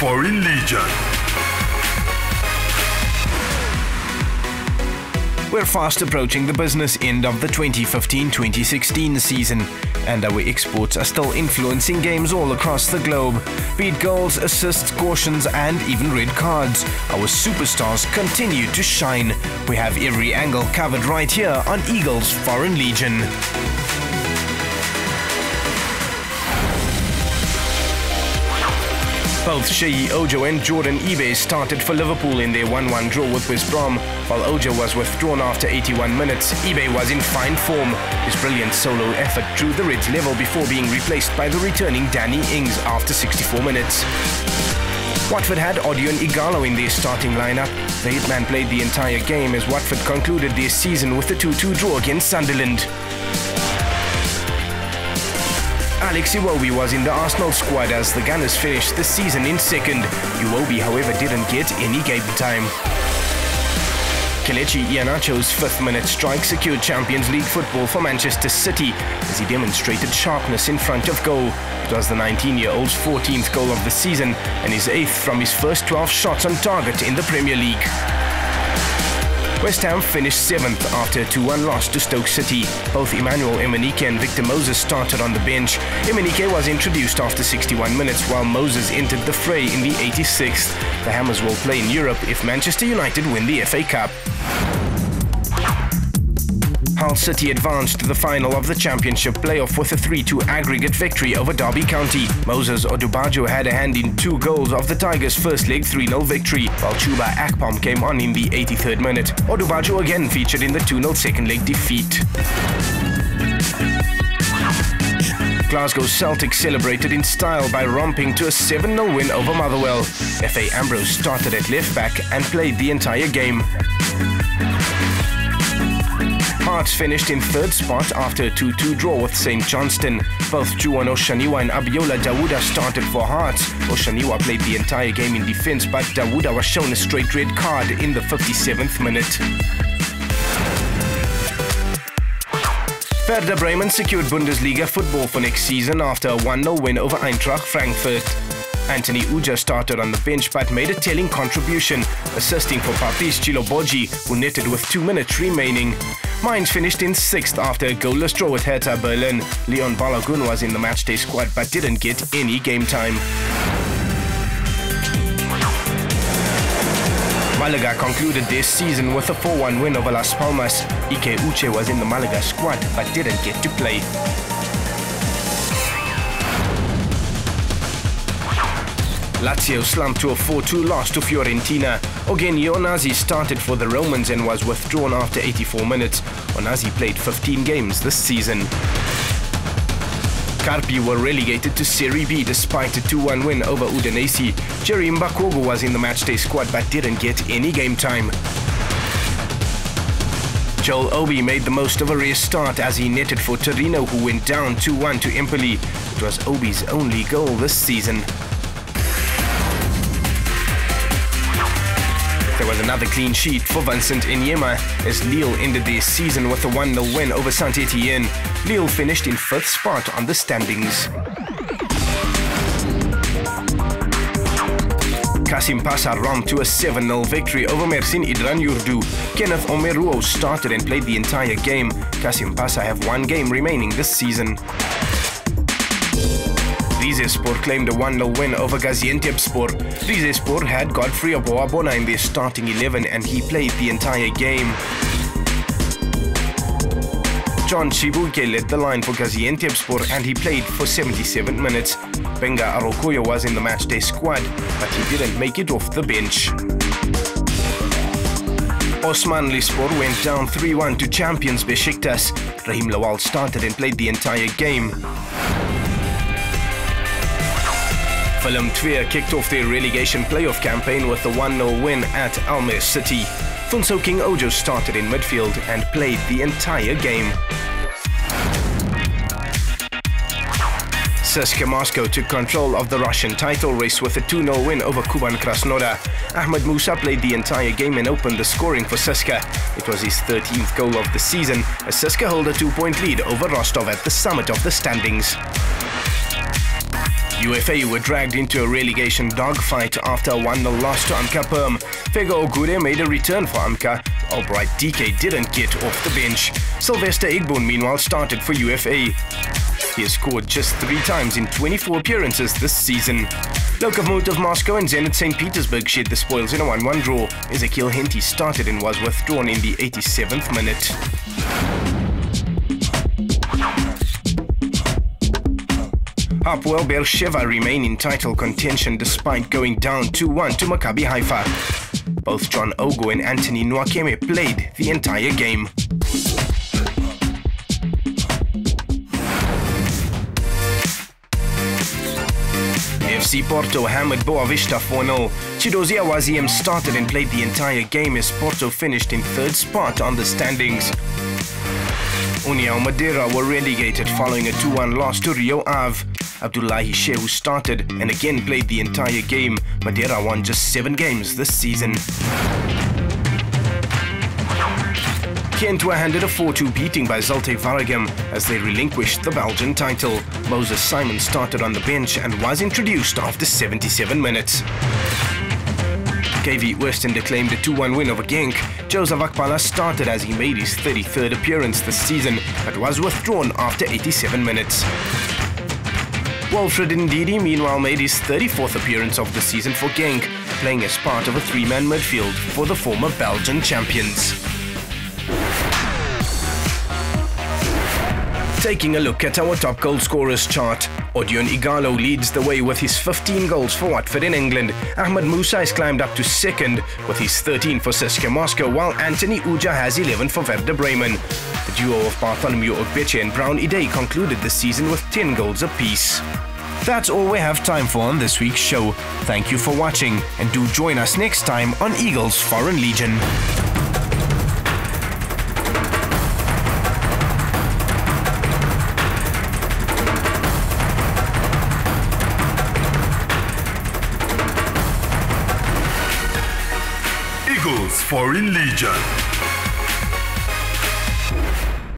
Foreign Legion. We're fast approaching the business end of the 2015-2016 season, and our exports are still influencing games all across the globe. Be it goals, assists, cautions and even red cards, our superstars continue to shine. We have every angle covered right here on Eagles Foreign Legion. Both Sheyi Ojo and Jordan Ibe started for Liverpool in their 1-1 draw with West Brom. While Ojo was withdrawn after 81 minutes, Ibe was in fine form. His brilliant solo effort drew the Reds level before being replaced by the returning Danny Ings after 64 minutes. Watford had Odion Igalo in their starting lineup. The hitman played the entire game as Watford concluded their season with a 2-2 draw against Sunderland. Alex Iwobi was in the Arsenal squad as the Gunners finished the season in second. Iwobi, however, didn't get any game time. Kelechi Iheanacho's 5th-minute strike secured Champions League football for Manchester City as he demonstrated sharpness in front of goal. It was the 19-year-old's 14th goal of the season and his 8th from his first 12 shots on target in the Premier League. West Ham finished 7th after a 2-1 loss to Stoke City. Both Emmanuel Emenike and Victor Moses started on the bench. Emenike was introduced after 61 minutes while Moses entered the fray in the 86th. The Hammers will play in Europe if Manchester United win the FA Cup. Hull City advanced to the final of the Championship playoff with a 3-2 aggregate victory over Derby County. Moses Odubajo had a hand in 2 goals of the Tigers' first leg 3-0 victory, while Chuba Akpom came on in the 83rd minute. Odubajo again featured in the 2-0 second leg defeat. Glasgow Celtic celebrated in style by romping to a 7-0 win over Motherwell. F.A. Ambrose started at left back and played the entire game. Hearts finished in 3rd spot after a 2-2 draw with St Johnstone. Both Juan Oshaniwa and Abiola Dawuda started for Hearts. Oshaniwa played the entire game in defence, but Dawuda was shown a straight red card in the 57th minute. Werder Bremen secured Bundesliga football for next season after a 1-0 win over Eintracht Frankfurt. Anthony Uja started on the bench but made a telling contribution, assisting for Papis Chiloboji, who netted with 2 minutes remaining. Mainz finished in 6th after a goalless draw with Hertha Berlin. Leon Balogun was in the matchday squad but didn't get any game time. Malaga concluded their season with a 4-1 win over Las Palmas. Ike Uche was in the Malaga squad but didn't get to play. Lazio slumped to a 4-2 loss to Fiorentina. Eugenio Onasi started for the Romans and was withdrawn after 84 minutes. Onasi played 15 games this season. Carpi were relegated to Serie B despite a 2-1 win over Udinese. Jerry Mbakogo was in the matchday squad but didn't get any game time. Joel Obi made the most of a rare start as he netted for Torino, who went down 2-1 to Empoli. It was Obi's only goal this season. There was another clean sheet for Vincent Enyema as Lille ended their season with a 1-0 win over Saint-Étienne. Lille finished in 5th spot on the standings. Kasim Pasa romped to a 7-0 victory over Mersin Idran Yurdu. Kenneth Omeruo started and played the entire game. Kasim Pasa have 1 game remaining this season. Rizespor claimed a 1-0 win over Gaziantepspor. Rizespor had Godfrey Oboabona in their starting 11 and he played the entire game. John Chibuike led the line for Gaziantepspor and he played for 77 minutes. Benga Arokoyo was in the matchday squad, but he didn't make it off the bench. Osmanlispor went down 3-1 to champions Besiktas. Rahim Lawal started and played the entire game. Willem II kicked off their relegation playoff campaign with a 1-0 win at Almere City. Funso King Ojo started in midfield and played the entire game. CSKA Moscow took control of the Russian title race with a 2-0 win over Kuban Krasnodar. Ahmed Musa played the entire game and opened the scoring for CSKA. It was his 13th goal of the season, as CSKA hold a 2-point lead over Rostov at the summit of the standings. UFA were dragged into a relegation dogfight after a 1-0 loss to Amka Perm. Fego Ogude made a return for Amka. Albright DK didn't get off the bench. Sylvester Igboon meanwhile started for UFA. He has scored just 3 times in 24 appearances this season. Lokomotiv Moscow and Zenit St. Petersburg shared the spoils in a 1-1 draw. Ezekiel Henty started and was withdrawn in the 87th minute. Hapoel Beersheva remain in title contention despite going down 2-1 to Maccabi Haifa. Both John Ogo and Anthony Nwakeme played the entire game. FC Porto hammered Boavista 4-0. Chidozie Awaziem started and played the entire game as Porto finished in 3rd spot on the standings. União Madeira were relegated following a 2-1 loss to Rio Ave. Abdullahi Shehu started and again played the entire game. Madeira won just 7 games this season. Kent were handed a 4-2 beating by Zulte Waregem as they relinquished the Belgian title. Moses Simon started on the bench and was introduced after 77 minutes. KV Oostende claimed a 2-1 win over Genk. Joseph Akpala started as he made his 33rd appearance this season but was withdrawn after 87 minutes. Wilfred Ndidi meanwhile made his 34th appearance of the season for Genk, playing as part of a 3-man midfield for the former Belgian champions. Taking a look at our top goal scorers chart, Odion Igalo leads the way with his 15 goals for Watford in England. Ahmed Musa has climbed up to 2nd with his 13 for CSKA Moscow, while Anthony Uja has 11 for Werder Bremen. The duo of Bartholomew Ogbeche and Brown Idei concluded the season with 10 goals apiece. That's all we have time for on this week's show. Thank you for watching and do join us next time on Eagles Foreign Legion. Eagles Foreign Legion.